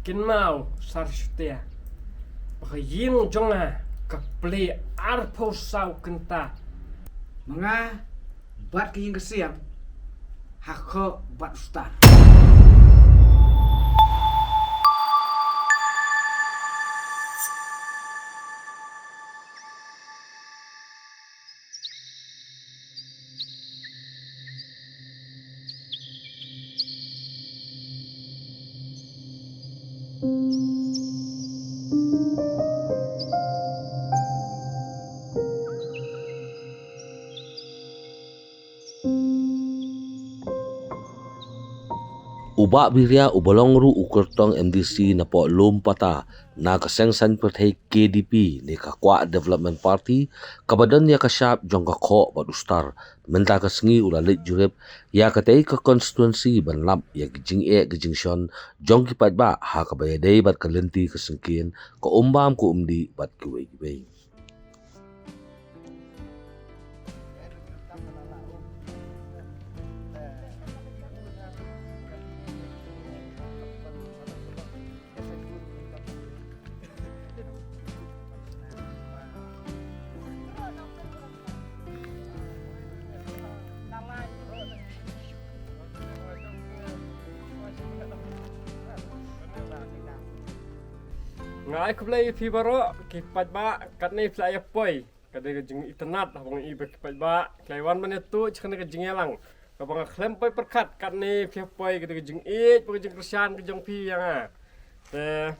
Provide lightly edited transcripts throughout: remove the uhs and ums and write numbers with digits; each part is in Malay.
kin mau sarsutia bagaying jonga kapli arpo sau kenta Mga bat kayong kasiyam, hako bat ustar. Ubak biria ubalong ru ukertong MDC na po lumpata na kasengsan perthai KDP ni Kakwa Development Party kabadan ya kasyap jong kakho badustar menta kasngi ulalit jurip ya katay ka constituency banlap ya gijing shon jong kipat ba ha kabayadey bat kalenti kasengkin ka umbam ku umdi bat kiway. ngai kuplay pi baro kipat ba katne play poi kada jing internet habang ibe kipat ba klaiwan man tu chkane ka jingelang kabang klem poi perkat katne pi poi kada jing jing kersian ke jong pi yang te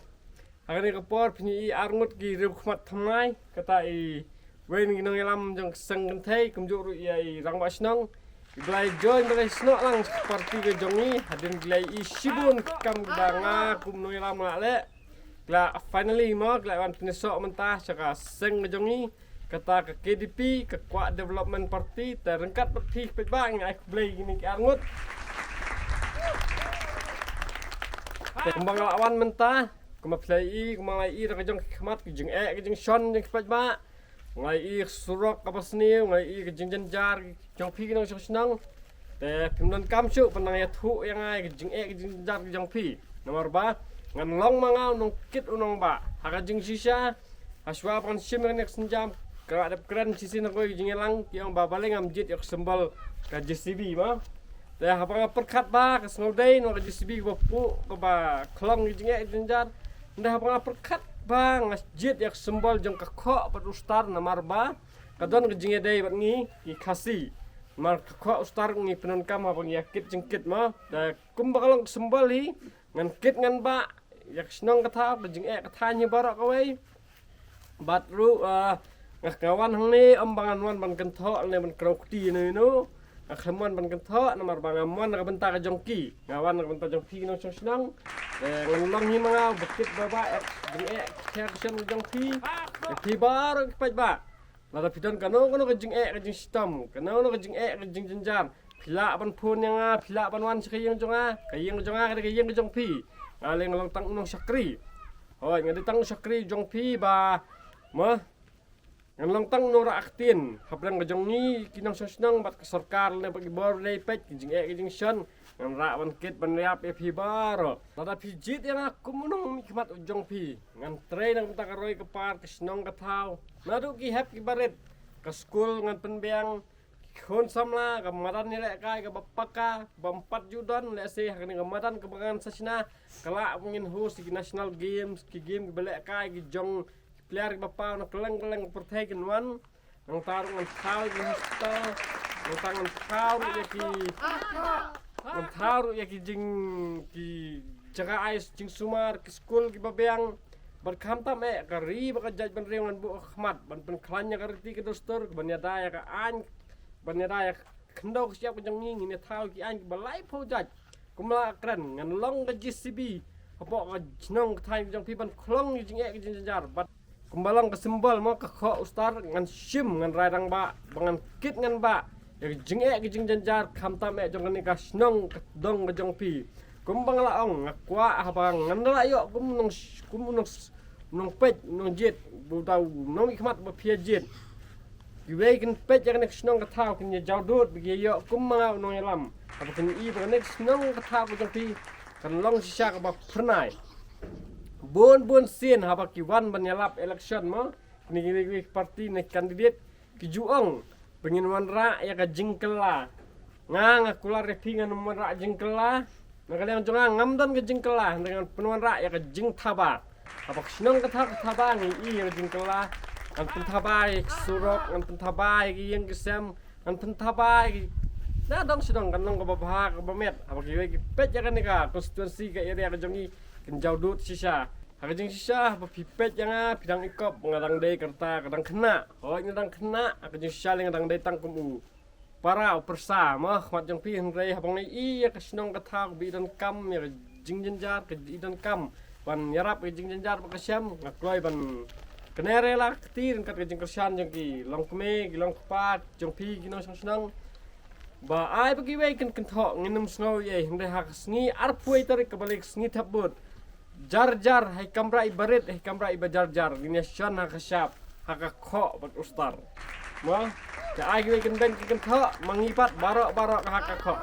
agane ka por pni arngut gi rew khmat thamai kata I wen gi nang lam jong seng kan thai kumju ru I rang ba snong glai join ba snok lang seperti ke jongi hadin glai I sibun kam danga kum no lam la le la finally mo la wan pinesok mentah caka seng jongi kata ke KDP ke Kakwa Development Party terengkat perti pebang ai blay gini ke arngut kembang lawan mentah kemaplai kemalai ra jong khmat ke jeng ke jeng shon jeng pebang ngai surok apa seni ngai ke jeng janjar jong pi nang snang te pimnon kamchu panang ya thu yang ai ke jeng ke jeng janjar ke jong pi nomor 4 ngan long mangal nong kit unong ba haka jing sisa aswa pan sim nek senjam ka adap keren sisi na koy jingelang yang ba baleng am jit yak sembal ka JCB ma da hapa perkat ba ka snodai no ka JCB ba pu ka ba klong jinge jinjar nda hapa perkat ba ngas jit yak sembal jong ka kho pat ustar na marba ka don ka jinge dai bat ngi ki khasi mar ka kho ustar ngi penon kam apa yakit jengkit ma da kum ba kalong sembal hi ngan kit ngan ba yak snong kata jing kata nya barak kawai batru ngakawan hang ni ambangan wan ban kentho ne ban krokti ne no ngakhaman ban kentho namar bangamon ka benta ka jongki ngawan ka benta jongki no snong ngalong hi mga bukit baba jing kya ksen jongki pi bar pat ba la pidon kano ka jing sistem kano ka jing jenjar pila ban phun yang pila ban wan sakayang jonga kayang ka jongpi ngaling lang tang unong sakri hoy ngadi tang sakri jong pi ba ma ngang tang no ra aktin haplang jong ni kinang sosnang bat sarkar ne pagi bor le pet jing jing shan ngang ra ban kit ban riap e pi bar tada pijit yang aku munong mikmat jong pi ngan train nang ta roy ke par kisnong ka thau nadu ki hap ki baret ka school ngan penbeang khon samla kamadan ni lek kai ka bapaka bampat judan lek se hakni kamadan kebangan sasna kala mungin host ki national games ki game ki belek kai ki jong player ki bapa no keleng perthai kin wan nang tarung nang thau ki hospital nang tangan thau ya ki nang thau ya ki jing ki jaga ais jing sumar ki school ki babeang berkhamta me kari baka jaj ban rewan bu khmat ban pen klanya karti ki dostor ban ya daya ka an banera kendo siap jang ni ne thau ki an balai phojat kumla kran ngan long ga JCB apa ga nong thai jang pi ban klong jing ki jinjar bat kumbalang ka sembal mo ka kho ustar ngan sim ngan rairang ba bangan kit ngan ba ya jing ki jing janjar khamta me jong ni ka snong dong ga jang pi kumbang la ong ngakwa habang ngan la yo kum nong pet nong jet bu tau nong ikmat ba pia jet Giway kan pet yang nek snong katau kan ya jawdut bagi yo kum mga unong yalam apa kan I ba nek snong katau ko jang pi kan long sisa ka ba pernai Bun sin haba kiwan banyalap election mo. Ni parti ni kandidat kijuang penginuan ra ya ka jingkela. Nga kula refi ngan ra jingkela. Nakaliang jonga ngamdan ka jingkela dengan penuan ra ya ka jing thaba. Haba sinong ka thaba ni i ka jingkela. An pentabai surok an pentabai yang kesem an pentabai na dong sidong kan nong babah ka bamet apa ki pet ya kan ni ka konstituensi ka area ka jongi kenjau dut sisa ha jing sisa ba pipet yang bidang ikop ngadang dei kerta kadang kena oh ngadang kena ka jing sisa ngadang dei tangkum u para persa mah mat jong pi hndrei habang ni i ka sinong ka thak bi dan kam ya jing jenjar ka idan kam ban yarap ka jing jenjar ba ka syam ngakloi ban kenere lah ketir kat jeng kersan jeng ki long keme ki long kepat jeng pi ki nong senang ba ai bagi wei kan thok nginem snow ye hinde hak sngi arpui tarik kebalik sngi thabut jar hai kamra ibaret hai kamra ibajar jar ini syan hak syap hak kho bat ustar ma ja ai wei kan ben ki kan thok mangipat barok hak kho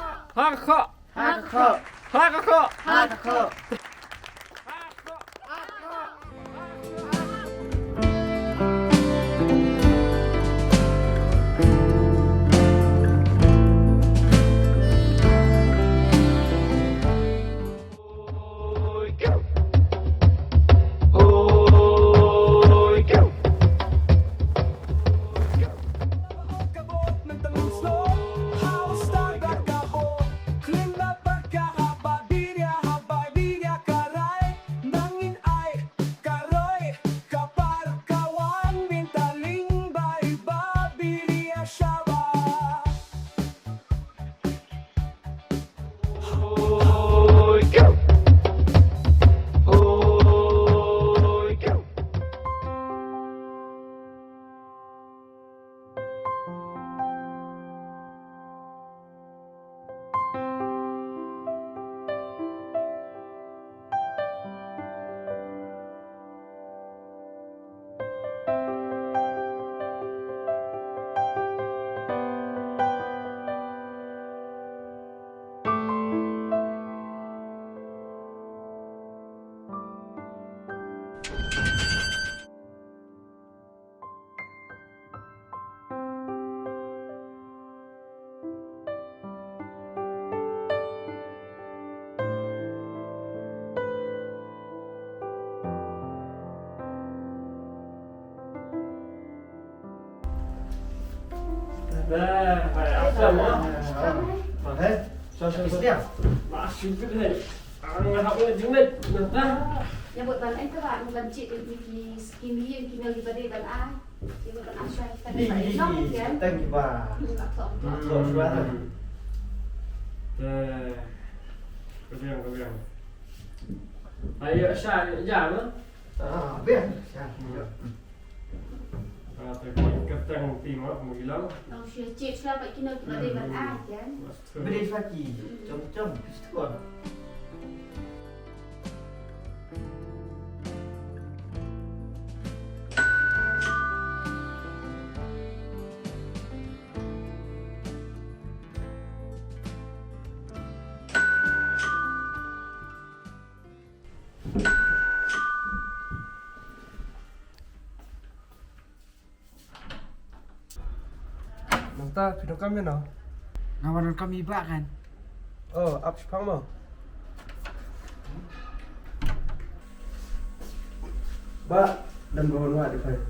dah apa mah Setiap masih gede ang hak na jinglet nah Nyambut ban ay ka ban cik di kimi yang kimi lagi pada ban ai. Dia ban asal kan Di tak nok kan. thank you ba. kebiang ayo sya jam Biar. tapi ketang timah menghilang Nong sia cik sila pak kimi lagi pada ban ai kan. Beri lagi. Jom. Setuan. Nanta, pinong kami no? Ngawanan kami ba kan? Oh, up sepang mo. Ba, dan bawang wa di fai.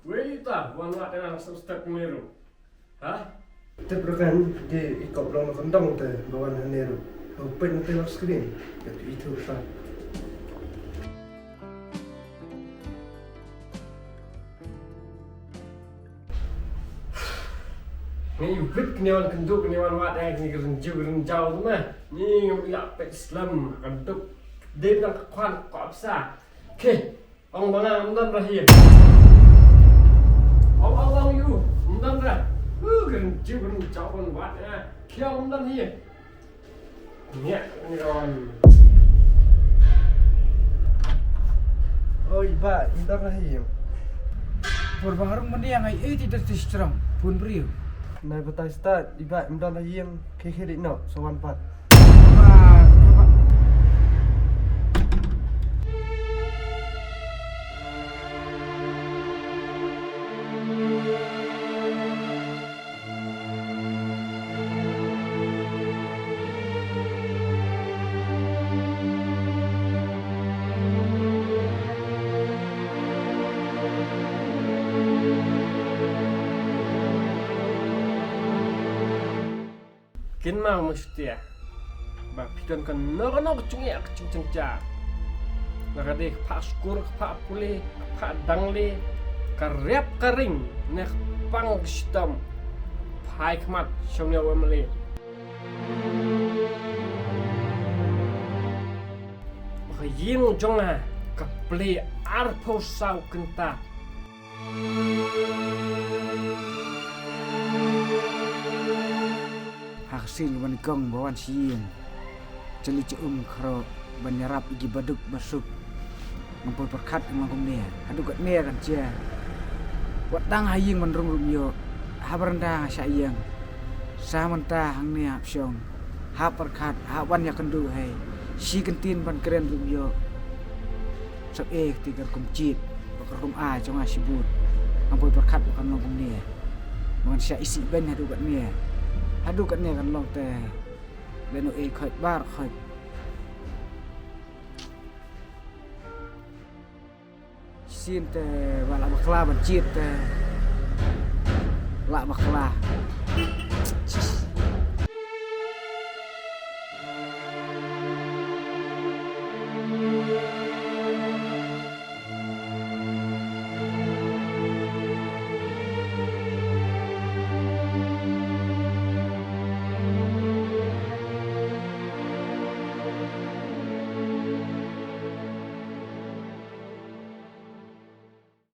wei ta wan wa tena step meru ha Terperkan di ikop long kentong te bawang haneru. Open tengok screen. Itu sa. ni ubit kenewan kenduk kenewan wa tena ni kerenju kerenjau tu mah ni ngambil pek Islam kenduk dia bilang kekuan kok bisa ke ông bang amdan rahir ông you amdan rah kerenju kerenjau kan wa tena kia amdan hier ni ni kawan Oh, iba, intar rahim. Berbaharung meniang ai tidak distrang pun beriu. Nai batai start, iba imdan rahim kekiri no, sowan pat. Kin mau mesti ya. Ba pikon kan nok cungi ak cengca. Nakade pak skur pak pule pak dangle karep karing nek pang sistem. Pai khmat shongnya wamle. Yin jonga kaple arpo sau kenta. Haksin ban kong bawan siang. Celi kro banyarap igi baduk basuk. Ngampul perkat ngangkum nia. Hadu kat nia kan cia. Wat dang haying man rum yo. Habaranda sayang. Sa menta hang nia apsyong. Ha perkat ha wan ya kendu hai. Si kentin ban keren rum yo. Sak tigar kum cip. Bakar kum jong sibut. Ngampul perkat bukan ngangkum nia. Mangan sia isi ben hadu kat nia. Hadu kat nia kan long teh. Leno khoi bar khoi. Sin teh wala bakla ban cip teh. La bakla.